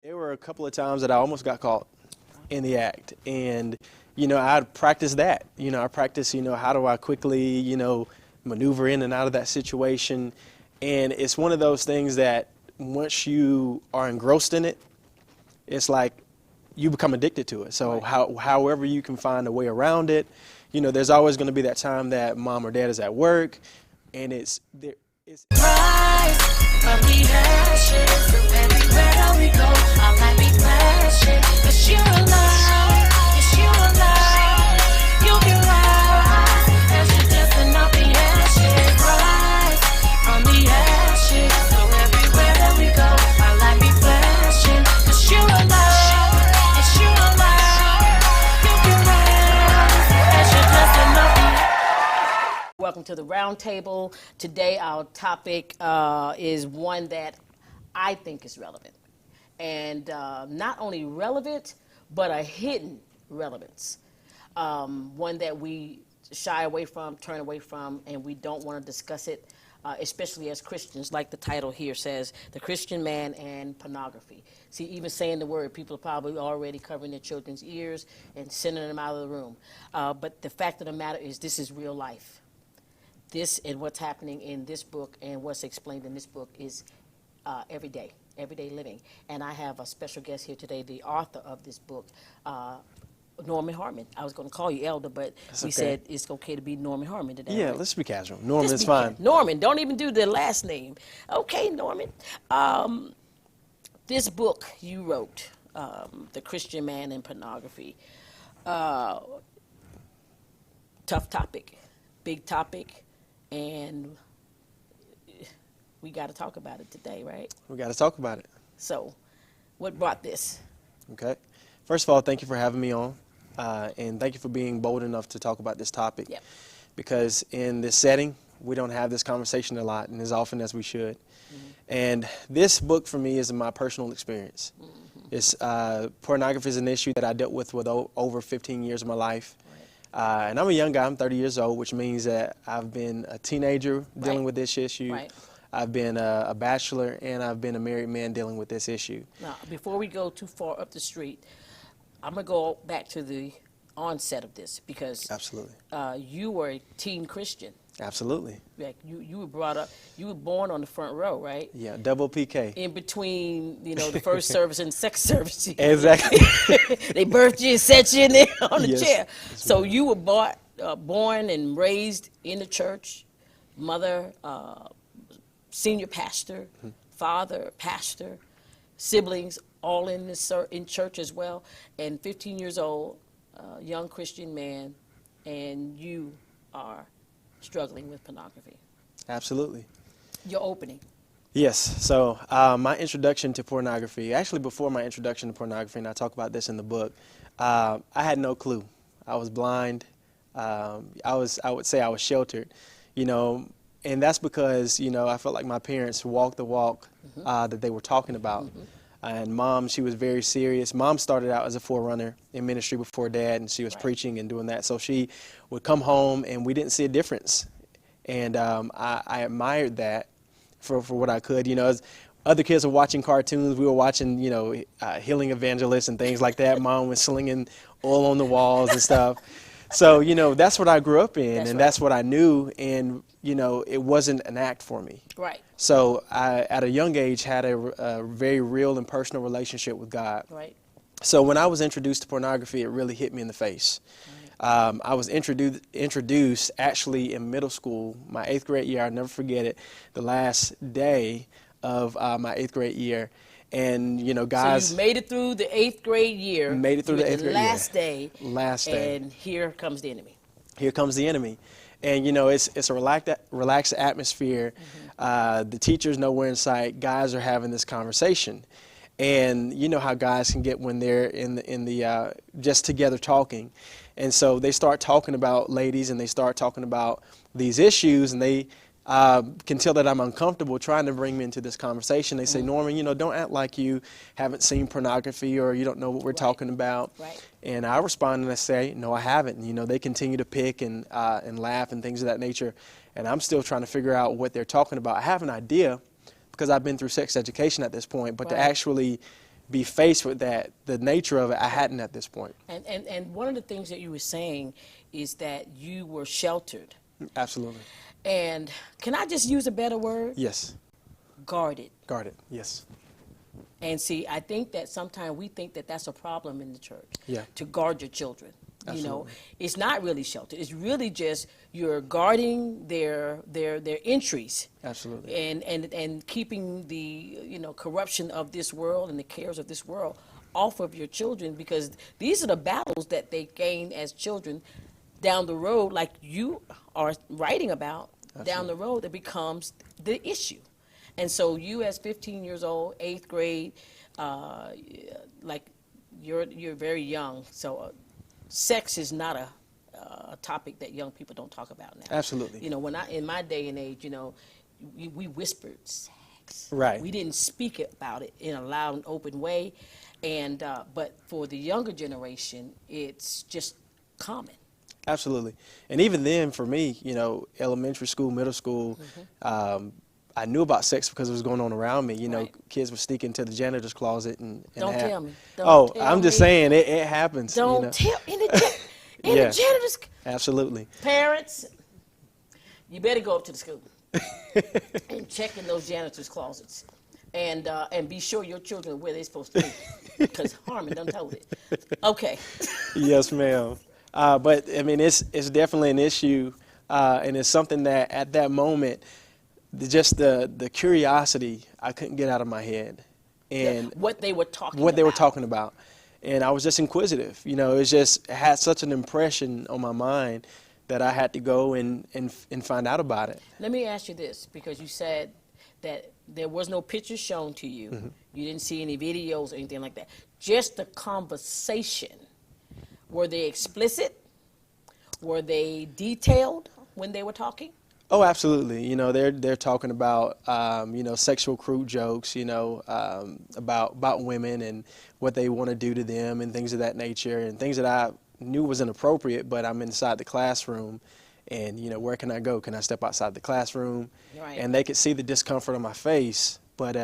There were a couple of times that I almost got caught in the act. And, I'd practice that. I practice, how do I quickly, maneuver in and out of that situation. And it's one of those things that once you are engrossed in it, it's like you become addicted to it. So however you can find a way around it, there's always going to be that time that mom or dad is at work and it's there. Rise from the ashes, everywhere we go, our light be flashing. 'Cause you're alive, yes you're alive. You can rise as you dusting off the ashes. Rise from the ashes, so everywhere that we go, our light be flashing. 'Cause you're alive, yes you're alive. You can rise as you dusting off the ashes. Welcome to the round table. Today our topic is one that I think is relevant. And not only relevant, but a hidden relevance. One that we shy away from, turn away from, and we don't want to discuss it, especially as Christians, like the title here says, The Christian Man and Pornography. See, even saying the word, people are probably already covering their children's ears and sending them out of the room. But the fact of the matter is this is real life. This and what's happening in this book and what's explained in this book is everyday living. And I have a special guest here today, the author of this book, Norman Hartman. I was going to call you Elder, but we said it's okay to be Norman Hartman today. Yeah, right? let's be casual. Norman's fine. Norman, don't even do the last name. Okay, Norman. This book you wrote, The Christian Man and Pornography, tough topic, big topic. And we got to talk about it today, right? We got to talk about it. So, what brought this? Okay. First of all, thank you for having me on. And thank you for being bold enough to talk about this topic. Yep. Because in this setting, we don't have this conversation a lot and as often as we should. Mm-hmm. And this book for me is my personal experience. Mm-hmm. It's pornography is an issue that I dealt with over 15 years of my life. And I'm a young guy, I'm 30 years old, which means that I've been a teenager dealing with this issue. Right. I've been a bachelor, and I've been a married man dealing with this issue. Now, before we go too far up the street, I'm going to go back to the onset of this because Absolutely. You were a teen Christian. Absolutely. Like you were brought up, you were born on the front row, right? Yeah, double PK. In between, the first service and the second service. Exactly. They birthed you and set you in there on the Yes. chair. So you were born and raised in the church, mother, senior pastor, father, pastor, siblings, all in church as well, and 15 years old, young Christian man, and you are struggling with pornography. Absolutely. Your opening. Yes. So my introduction to pornography, actually before my introduction to pornography, and I talk about this in the book, I had no clue. I was blind. I would say I was sheltered, and that's because, I felt like my parents walked the walk that they were talking about. Mm-hmm. And Mom, she was very serious. Mom started out as a forerunner in ministry before Dad, and she was preaching and doing that. So she would come home, and we didn't see a difference. And I admired that for what I could. As other kids were watching cartoons, we were watching, healing evangelists and things like that. Mom was slinging oil on the walls and stuff. So, that's what I grew up in, that's what I knew. And, it wasn't an act for me. Right. So I, at a young age, had a very real and personal relationship with God. Right. So when I was introduced to pornography, it really hit me in the face. Right. I was introduced actually in middle school, my 8th grade year. I'll never forget it, the last day of my 8th grade year. And, guys. So you made it through the 8th grade year. Made it through the 8th grade year. Last day. Last day. And here comes the enemy. Here comes the enemy. And, it's a relaxed atmosphere. Mm-hmm. The teachers know we're in sight. Guys are having this conversation. And you know how guys can get when they're in the just together talking. And so they start talking about ladies, and they start talking about these issues, and they can tell that I'm uncomfortable trying to bring me into this conversation. They say, Norman, don't act like you haven't seen pornography or you don't know what we're talking about. Right. And I respond and I say, no, I haven't. They continue to pick and laugh and things of that nature. And I'm still trying to figure out what they're talking about. I have an idea because I've been through sex education at this point, but to actually be faced with that, the nature of it, I hadn't at this point. And one of the things that you were saying is that you were sheltered. Absolutely. And can I just use a better word? Yes. Guarded. Guarded. Yes. And see, I think that sometimes we think that that's a problem in the church. Yeah. To guard your children. You know, Absolutely. it's not really sheltered. It's really just you're guarding their entries. Absolutely. And keeping the, you know, corruption of this world and the cares of this world off of your children, because these are the battles that they gain as children down the road, like you are writing about. Absolutely. Down the road, it becomes the issue. And so you as 15 years old, 8th grade, like you're very young, so sex is not a topic that young people don't talk about now. Absolutely. You know, in my day and age, you know, we whispered sex. Right. We didn't speak about it in a loud and open way, and but for the younger generation, it's just common. Absolutely. And even then, for me, you know, elementary school, middle school, I knew about sex because it was going on around me. You know, Right. kids would sneak into the janitor's closet and Don't have, tell me. Oh, Don't I'm tell just me. saying it happens. Don't you know? tell in the Yeah. janitor's. Absolutely. Parents, you better go up to the school and check in those janitors' closets, and be sure your children are where they're supposed to be, because Harmon done told it. Okay. Yes, ma'am. But I mean, it's definitely an issue, and it's something that at that moment, just the curiosity I couldn't get out of my head, and What they were talking what they were about. talking about, and I was just inquisitive. You know, it had such an impression on my mind that I had to go and find out about it. Let me ask you this, because you said that there was no pictures shown to you. Mm-hmm. You didn't see any videos or anything like that. Just the conversation. Were they explicit? Were they detailed when they were talking? Oh, absolutely. You know, they're talking about you know, sexual crude jokes, you know, about women and what they want to do to them and things of that nature, and things that I knew was inappropriate, but I'm inside the classroom, and you know, where can I go? Can I step outside the classroom? Right. And they could see the discomfort on my face, but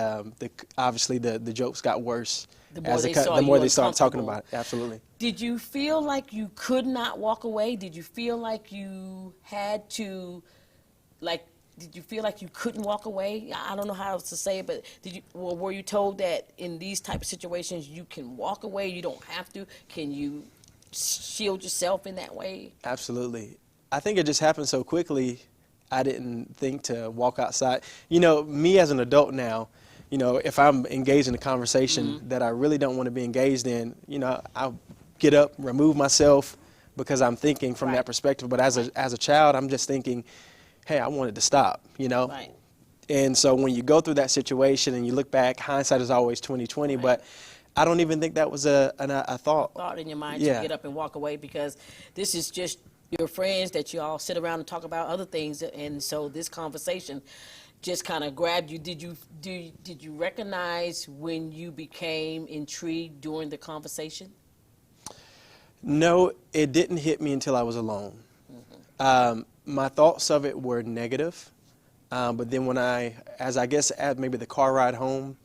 obviously the jokes got worse The more they the saw more you they started talking uncomfortable. about it. Absolutely. Did you feel like you could not walk away? Did you feel like you had to, did you feel like you couldn't walk away? I don't know how else to say it, but were you told that in these type of situations you can walk away, you don't have to? Can you shield yourself in that way? Absolutely. I think it just happened so quickly, I didn't think to walk outside. You know, me as an adult now, you know, if I'm engaged in a conversation that I really don't want to be engaged in, you know, I'll get up, remove myself, because I'm thinking from Right. that perspective. But as a child, I'm just thinking, hey, I wanted to stop, you know? Right. And so when you go through that situation and you look back, hindsight is always 20/20, Right. but I don't even think that was a thought. Thought in your mind Yeah. to get up and walk away, because this is just your friends that you all sit around and talk about other things, and so this conversation just kind of grabbed you. Did you recognize when you became intrigued during the conversation? No, it didn't hit me until I was alone. My thoughts of it were negative, but then when as maybe the car ride home,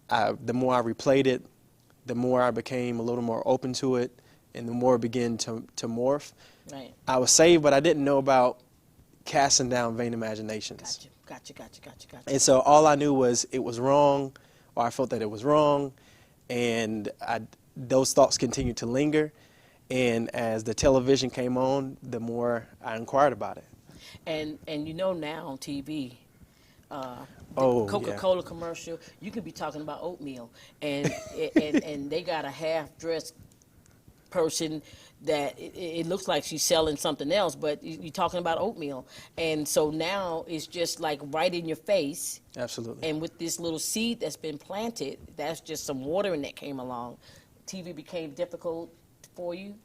the more I replayed it, the more I became a little more open to it, and the more it began to morph. Right. I was saved, but I didn't know about casting down vain imaginations. Gotcha. And so all I knew was it was wrong, or I felt that it was wrong, and those thoughts continued to linger. And as the television came on, the more I inquired about it. And you know, now on TV, Oh, Coca-Cola commercial, you could be talking about oatmeal, and and they got a half-dressed person that it looks like she's selling something else, but you're talking about oatmeal. And so now it's just like right in your face. Absolutely. And with this little seed that's been planted, that's just some watering that came along. TV became difficult for you?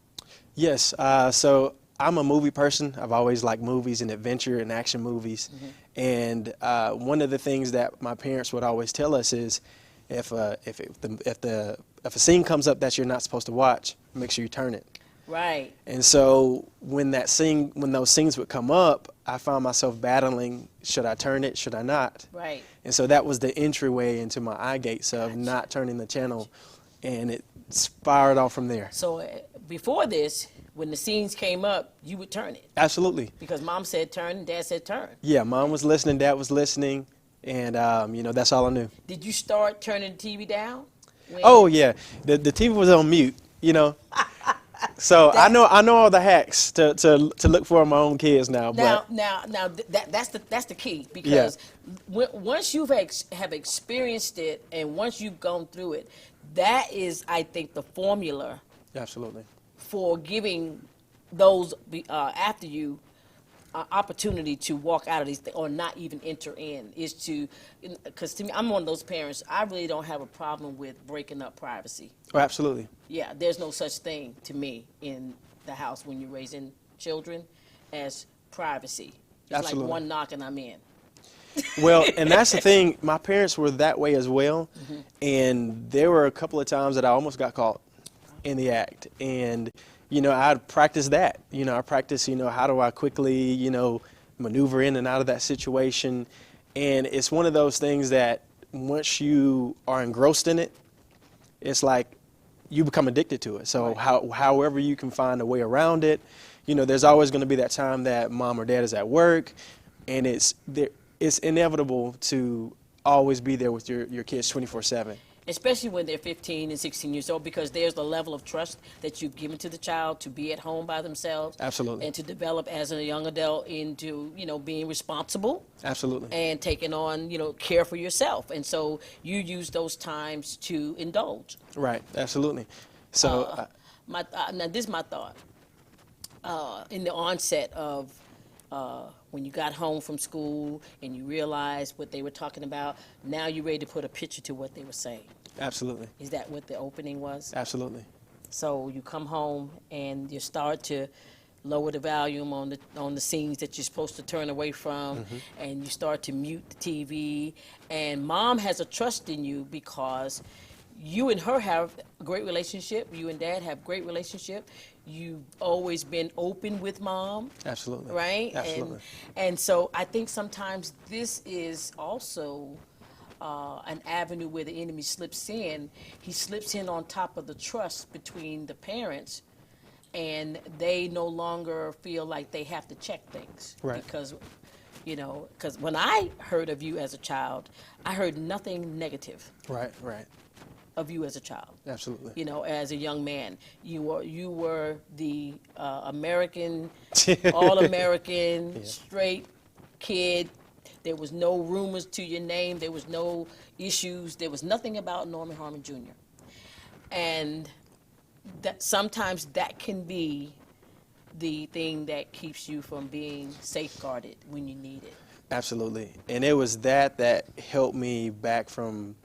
Yes. So I'm a movie person. I've always liked movies and adventure and action movies. And one of the things that my parents would always tell us is, if a scene comes up that you're not supposed to watch, make sure you turn it. Right. And so when those scenes would come up, I found myself battling, should I turn it, should I not? Right. And so that was the entryway into my eye gates of not turning the channel, and it spiraled off from there. So before this, when the scenes came up, you would turn it Absolutely. because mom said turn and dad said turn. Yeah, mom was listening, dad was listening, and that's all I knew. Did you start turning the TV down? Oh yeah, the TV was on mute, So I know all the hacks to look for my own kids now. That's the key, because once you have experienced it and once you've gone through it, that is, I think, the formula Absolutely. for giving those after you opportunity to walk out of these things or not even enter in, is to, because to me, I'm one of those parents, I really don't have a problem with breaking up privacy. Oh, absolutely. Yeah, there's no such thing to me in the house when you're raising children as privacy. It's Absolutely. like one knock and I'm in. Well, and that's the thing. My parents were that way as well, and there were a couple of times that I almost got caught in the act, and I'd practice that. I practice, how do I quickly, maneuver in and out of that situation, and it's one of those things that once you are engrossed in it, it's like you become addicted to it. So however you can find a way around it, there's always going to be that time that mom or dad is at work, and it's inevitable to always be there with your kids 24/7. Especially when they're 15 and 16 years old, because there's the level of trust that you've given to the child to be at home by themselves. Absolutely. And to develop as a young adult into, being responsible. Absolutely. And taking on, care for yourself. And so you use those times to indulge. Right. Absolutely. So Now this is my thought. In the onset of when you got home from school and you realized what they were talking about, now you're ready to put a picture to what they were saying. Absolutely. Is that what the opening was? Absolutely. So you come home and you start to lower the volume on the scenes that you're supposed to turn away from, and you start to mute the TV. And mom has a trust in you because you and her have a great relationship. You and dad have a great relationship. You've always been open with mom. Absolutely. Right? Absolutely. And so I think sometimes this is also an avenue where the enemy slips in. He slips in on top of the trust between the parents, and they no longer feel like they have to check things. Right. Because when I heard of you as a child, I heard nothing negative Right. Right. of you as a child. Absolutely. As a young man, you were the American, all-American, straight kid. There was no rumors to your name. There was no issues. There was nothing about Norman Harmon Jr. And that sometimes that can be the thing that keeps you from being safeguarded when you need it. Absolutely. And it was that helped me back from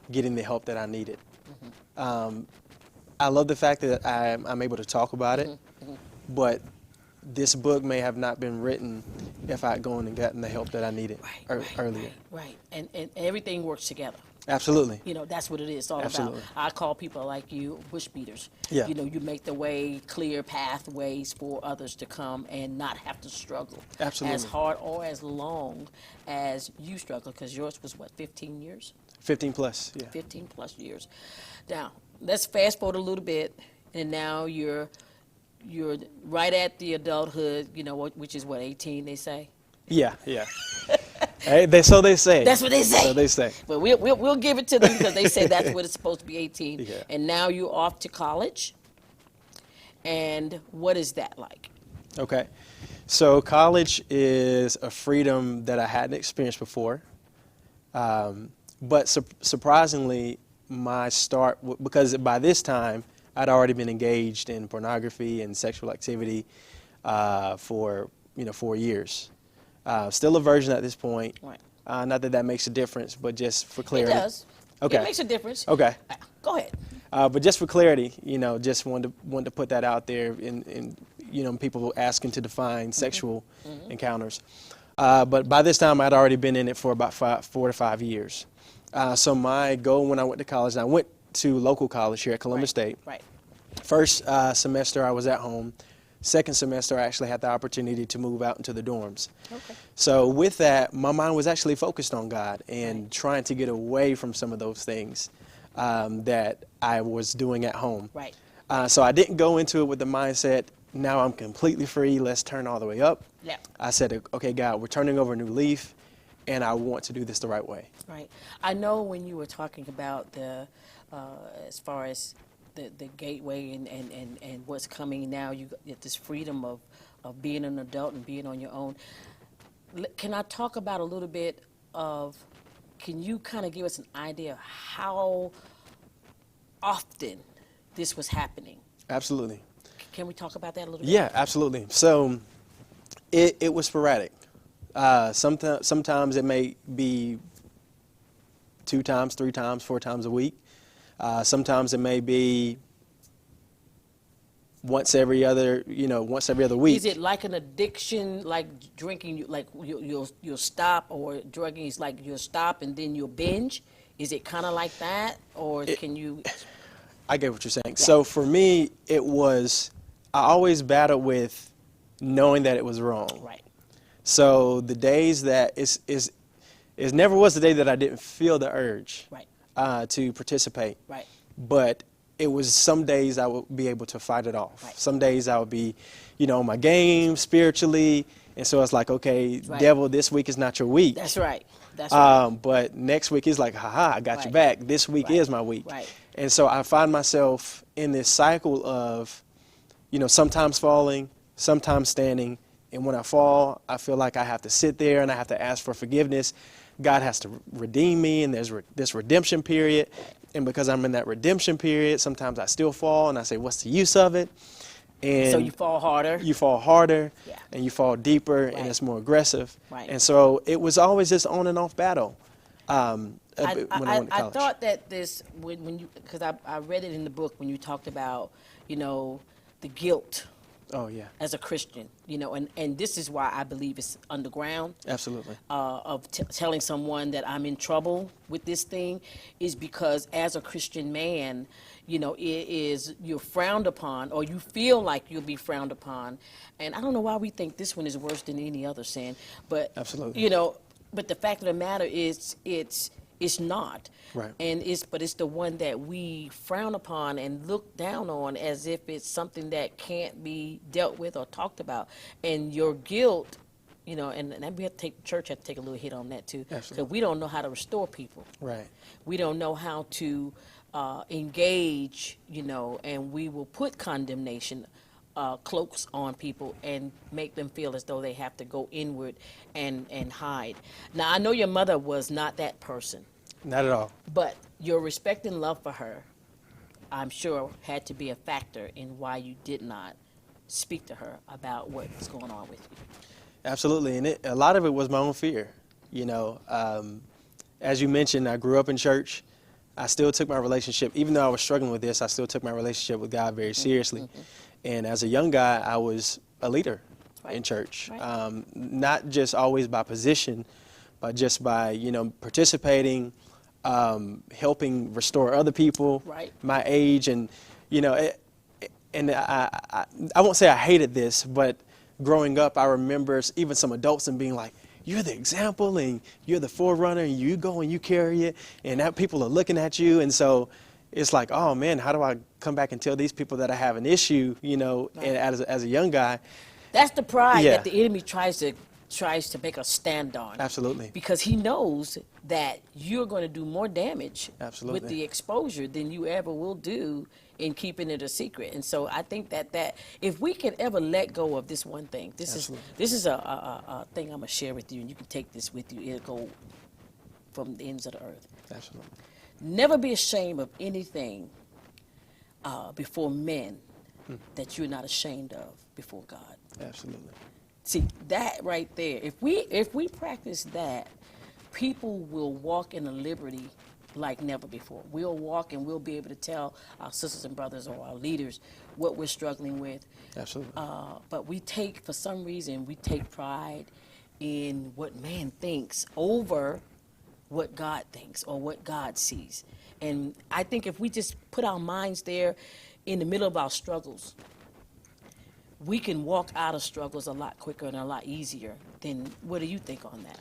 getting the help that I needed. I love the fact that I'm able to talk about it, but this book may have not been written if I had gone and gotten the help that I needed earlier. Right. And everything works together. Absolutely. That's what it is all Absolutely. about. I call people like you bush beaters. Yeah. You make the way clear pathways for others to come and not have to struggle. Absolutely. As hard or as long as you struggle, because yours was 15 years? 15 plus, yeah. 15 plus years. Now, let's fast forward a little bit, and now you're right at the adulthood, which is 18, they say? Yeah. So they say. That's what they say. So they say. But we'll give it to them because they say that's what it's supposed to be, 18. Yeah. And now you're off to college. And what is that like? Okay. So college is a freedom that I hadn't experienced before. But surprisingly, my start, because by this time, I'd already been engaged in pornography and sexual activity for 4 years. Still a virgin at this point. Right. Not that makes a difference, but just for clarity. It does. Okay. It makes a difference. Okay. Go ahead. But just for clarity, just wanted to put that out there in people asking to define sexual encounters. But by this time, I'd already been in it for about 4 to 5 years. So my goal when I went to college, and I went to local college here at Columbus State. Right. First semester I was at home. Second semester I actually had the opportunity to move out into the dorms. Okay. So with that, my mind was actually focused on God and Right. trying to get away from some of those things that I was doing at home. Right. So I didn't go into it with the mindset, now I'm completely free, let's turn all the way up. Yeah. I said, okay, God, we're turning over a new leaf, and I want to do this the right way. Right. I know when you were talking about the, as far as the gateway and what's coming now, you get this freedom of being an adult and being on your own. Can I talk about a little bit of, can you kind of give us an idea of how often this was happening? Absolutely. Can we talk about that a little bit? Yeah, absolutely. So it was sporadic. Sometimes it may be 2 times, 3 times, 4 times a week. Sometimes it may be once every other week. Is it like an addiction, like drinking? Like you'll stop, or drugging is like you'll stop and then you'll binge? Is it kind of like that, or can you? I get what you're saying. So for me, I always battled with knowing that it was wrong. Right. So the days that it never was the day that I didn't feel the urge Right. to participate. Right. But it was some days I would be able to fight it off. Right. Some days I would be, on my game spiritually. And so it's like, okay, Right. devil, this week is not your week. That's right. That's right. But next week is like, haha, I got you Right. back. This week Right. is my week. Right. And so I find myself in this cycle of, sometimes falling, sometimes standing. And when I fall, I feel like I have to sit there and I have to ask for forgiveness. God has to redeem me, and there's this redemption period. And because I'm in that redemption period, sometimes I still fall, and I say, what's the use of it? And So you fall harder. you fall harder, Yeah. and you fall deeper, Right. and it's more aggressive. Right. And so it was always this on and off battle when I went to I college. thought that this, when you, because I read it in the book when you talked about, the guilt Oh, yeah, as a Christian, and this is why I believe it's underground. absolutely. Of telling someone that I'm in trouble with this thing is because as a Christian man, you're frowned upon, or you feel like you'll be frowned upon. And I don't know why we think this one is worse than any other sin, but Absolutely. But the fact of the matter is it's not. Right. And it's the one that we frown upon and look down on as if it's something that can't be dealt with or talked about. And your guilt, and we have to take, church have to take a little hit on that too. Absolutely. Because we don't know how to restore people. Right. We don't know how to engage, and we will put condemnation cloaks on people and make them feel as though they have to go inward and hide. Now, I know your mother was not that person, Not at all. but your respect and love for her, I'm sure, had to be a factor in why you did not speak to her about what was going on with you. Absolutely. And a lot of it was my own fear. As you mentioned, I grew up in church. I still took my relationship, even though I was struggling with this, I still took my relationship with God very seriously. Mm-hmm. And as a young guy, I was a leader Right. in church, Right. not just always by position, but just by, participating, helping restore other people Right. my age. And, I won't say I hated this, but growing up, I remember even some adults and being like, you're the example and you're the forerunner and you go and you carry it and that people are looking at you. And so it's like, oh man, how do I come back and tell these people that I have an issue, and as a young guy? That's the pride Yeah. that the enemy tries to make us stand on. Absolutely. Because he knows that you're going to do more damage Absolutely. with the exposure than you ever will do in keeping it a secret. And so I think that if we can ever let go of this one thing, this is a thing I'm going to share with you, and you can take this with you. It'll go from the ends of the earth. Absolutely. Never be ashamed of anything before men that you're not ashamed of before God. Absolutely. See, that right there, if we practice that, people will walk in a liberty like never before. We'll walk and we'll be able to tell our sisters and brothers or our leaders what we're struggling with. Absolutely. But for some reason, we take pride in what man thinks over what God thinks or what God sees. And I think if we just put our minds there, in the middle of our struggles, we can walk out of struggles a lot quicker and a lot easier. Then what do you think on that?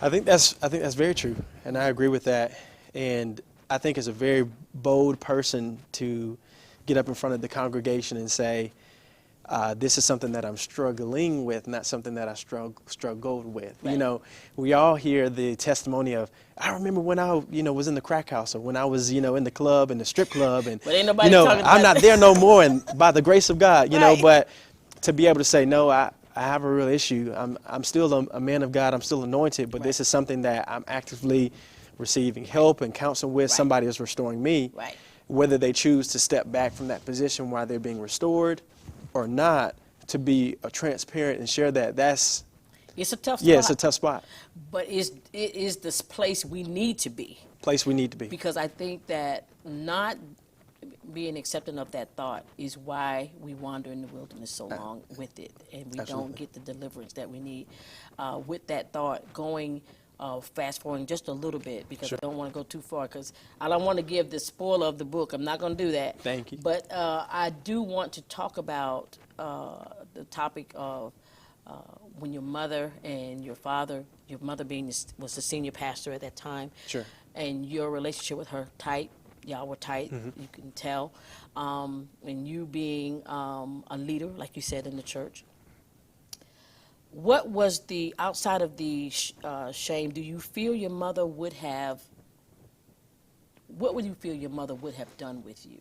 I think that's very true, and I agree with that. And I think it's a very bold person to get up in front of the congregation and say, this is something that I'm struggling with, not something that I struggled with. Right. You know, we all hear the testimony of, I remember when I, was in the crack house, or when I was, in the club, in the strip club, and, But ain't nobody talking I'm about not there no more, and by the grace of God, Right. but to be able to say, no, I have a real issue. I'm still a man of God. I'm still anointed, but this is something that I'm actively receiving help and counsel with. Right. Somebody is restoring me. Right. Whether they choose to step back from that position while they're being restored or not, to be transparent and share that's, It's a tough spot. yeah, it's a tough spot. But it is this place we need to be. Place we need to be. Because I think that not being accepting of that thought is why we wander in the wilderness so long with it, and we Absolutely. don't get the deliverance that we need. With that thought, going fast forwarding just a little bit, because Sure. I don't want to go too far, because I don't want to give the spoiler of the book. I'm not going to do that. Thank you. But I do want to talk about the topic of when your mother and your father, your mother was the senior pastor at that time, Sure. and your relationship with her tight. Y'all were tight, you can tell. And you being a leader, like you said, in the church. What was the, outside of the shame, do you feel your mother would have, what would you feel your mother would have done with you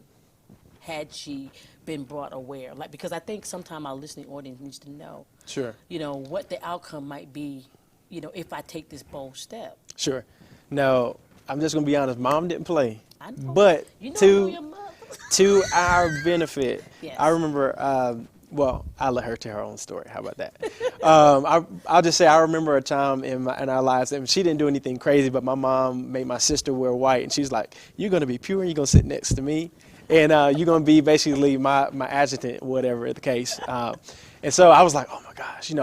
had she been brought aware? Like, because I think sometimes our listening audience needs to know, Sure. What the outcome might be, if I take this bold step. Sure. Now, I'm just going to be honest. Mom didn't play. I know. But You know your mother. to our benefit, Yes. I remember, well, I'll let her tell her own story. How about that? I'll just say I remember a time in our lives, and she didn't do anything crazy, but my mom made my sister wear white, and she's like, you're going to be pure, and you're going to sit next to me, and you're going to be basically my adjutant, whatever the case. And so I was like, oh my gosh,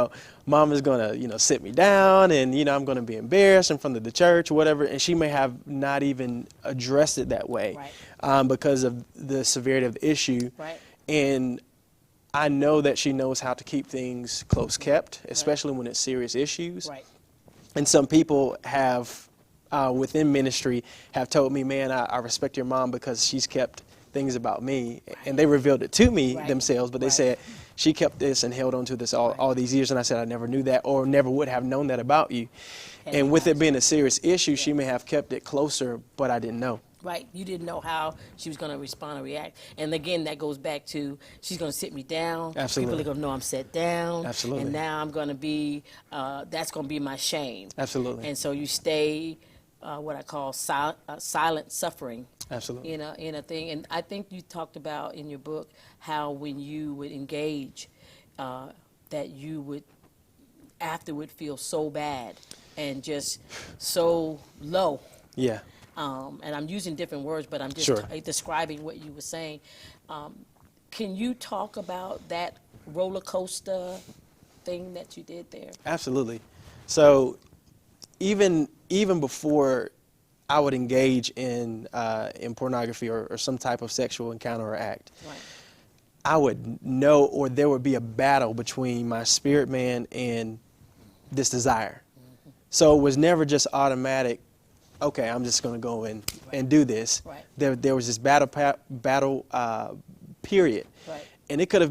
Mom is going to, sit me down, and, I'm going to be embarrassed in front of the church or whatever. And she may have not even addressed it that way, because of the severity of the issue. Right. And I know that she knows how to keep things close kept, especially when it's serious issues. Right. And some people have, within ministry, have told me, man, I respect your mom because she's kept things about me. And they revealed it to me themselves, but they said, she kept this and held on to this all these years. And I said, I never knew that, or never would have known that about you. And with it being a serious issue, she may have kept it closer, but I didn't know. Right. You didn't know how she was going to respond or react. And again, that goes back to, she's going to sit me down. Absolutely. People are going to know I'm set down. Absolutely. And now I'm going to be, that's going to be my shame. Absolutely. And so you stay, what I call silent suffering. Absolutely. In a thing. And I think you talked about in your book how when you would engage, that you would afterward feel so bad and just so low. Yeah. And I'm using different words, but I'm just Sure. describing what you were saying. Can you talk about that roller coaster thing that you did there? Absolutely. So even before I would engage in pornography or some type of sexual encounter or act, Right. I would know, or there would be a battle between my spirit man and this desire. So it was never just automatic, okay, I'm just going to go and do this. Right. There was this battle period. Right. And it could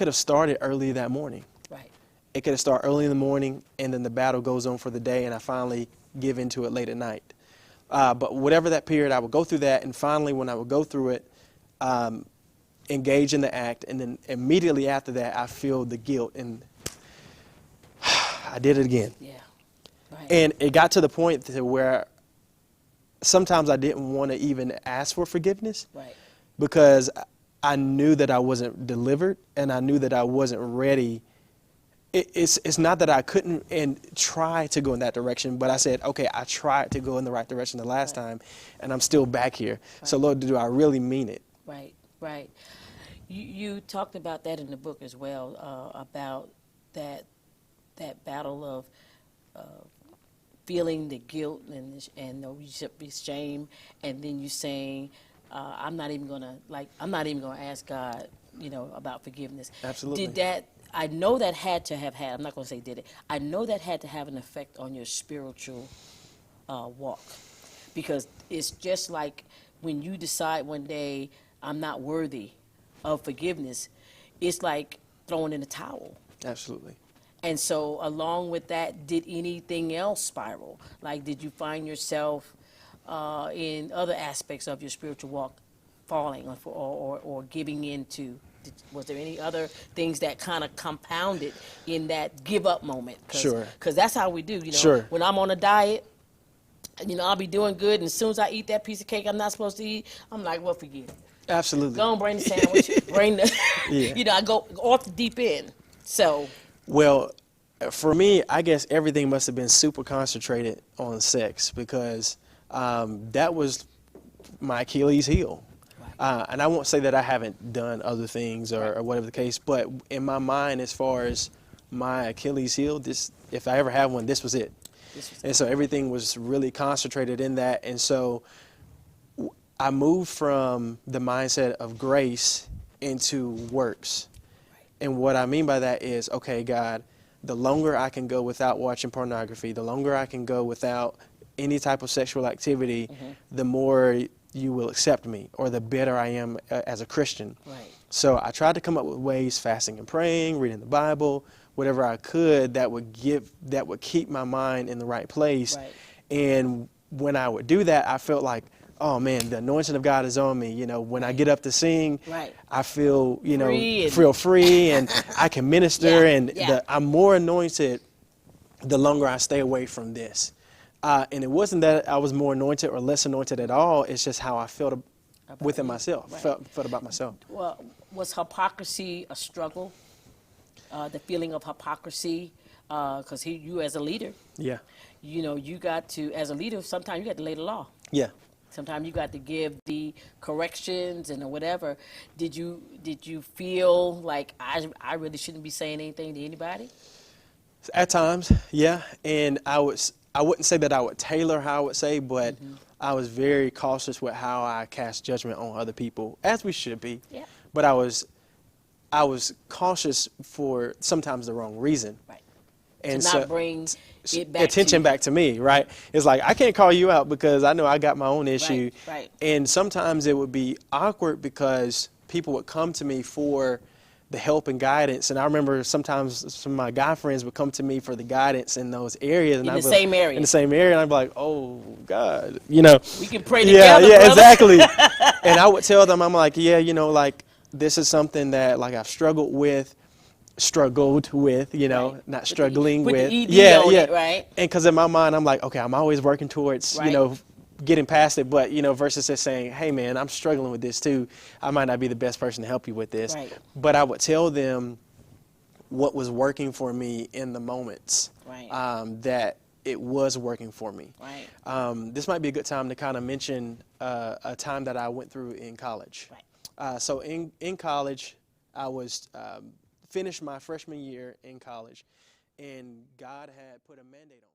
have started early that morning. Right. It could have started early in the morning, and then the battle goes on for the day, and I finally give into it late at night. But whatever that period, I would go through that, and finally when I would go through it, engage in the act, and then immediately after that, I feel the guilt, and I did it again. Yeah. Right. And it got to the point to where sometimes I didn't want to even ask for forgiveness, Right. because I knew that I wasn't delivered, and I knew that I wasn't ready. It's not that I couldn't and try to go in that direction, but I said, okay, I tried to go in the right direction the last time, and I'm still back here. So Lord, do I really mean it? Right, right. You talked about that in the book as well, about that battle of feeling the guilt and the shame, and then you saying, I'm not even gonna ask God, about forgiveness. Absolutely. Did that? I know that had to have had. I'm not gonna say did it. I know that had to have an effect on your spiritual walk, because it's just like when you decide one day I'm not worthy of forgiveness, it's like throwing in a towel. Absolutely. And so, along with that, did anything else spiral? Like, did you find yourself in other aspects of your spiritual walk falling or giving into? Was there any other things that kind of compounded in that give up moment? Sure. Because that's how we do. Sure. When I'm on a diet, I'll be doing good, and as soon as I eat that piece of cake I'm not supposed to eat, I'm like, well, forget it. Absolutely. Go and bring the sandwich, bring the, Yeah. I go off the deep end. So. Well, for me, I guess everything must have been super concentrated on sex, because that was my Achilles heel. And I won't say that I haven't done other things or whatever the case, but in my mind, as far as my Achilles heel, if I ever have one, this was it. And so everything was really concentrated in that. And so I moved from the mindset of grace into works. And what I mean by that is, okay, God, the longer I can go without watching pornography, the longer I can go without any type of sexual activity, the more you will accept me, or the better I am as a Christian. Right. So I tried to come up with ways, fasting and praying, reading the Bible, whatever I could that would keep my mind in the right place. Right. And when I would do that, I felt like, oh man, the anointing of God is on me. When I get up to sing, I feel, feel free, and I can minister, I'm more anointed the longer I stay away from this. And it wasn't that I was more anointed or less anointed at all. It's just how I felt within myself, felt about myself. Well, was hypocrisy a struggle? The feeling of hypocrisy, because you as a leader, Yeah. You got to, as a leader, sometimes you got to lay the law. Yeah. Sometimes you got to give the corrections and whatever. Did you feel like I really shouldn't be saying anything to anybody? At times, yeah. And I wouldn't say that I would tailor how I would say, but I was very cautious with how I cast judgment on other people, as we should be. Yeah. But I was cautious for sometimes the wrong reason. Right. And to not bring it back attention back to me, right? It's like, I can't call you out because I know I got my own issue. Right. And sometimes it would be awkward because people would come to me for the help and guidance. And I remember sometimes some of my guy friends would come to me for the guidance in those areas. And In the same area. In the same area. And I'd be like, oh, God, We can pray together, Yeah, brother. exactly. And I would tell them, I'm like, yeah, like, this is something that, like, I've struggled with, not struggling with with. the ED on it, right? And because in my mind, I'm like, okay, I'm always working towards, getting past it. But, versus just saying, hey, man, I'm struggling with this too. I might not be the best person to help you with this. Right. But I would tell them what was working for me in the moments that it was working for me. Right. This might be a good time to kind of mention a time that I went through in college. Right. So in college, I was finished my freshman year in college, and God had put a mandate on me.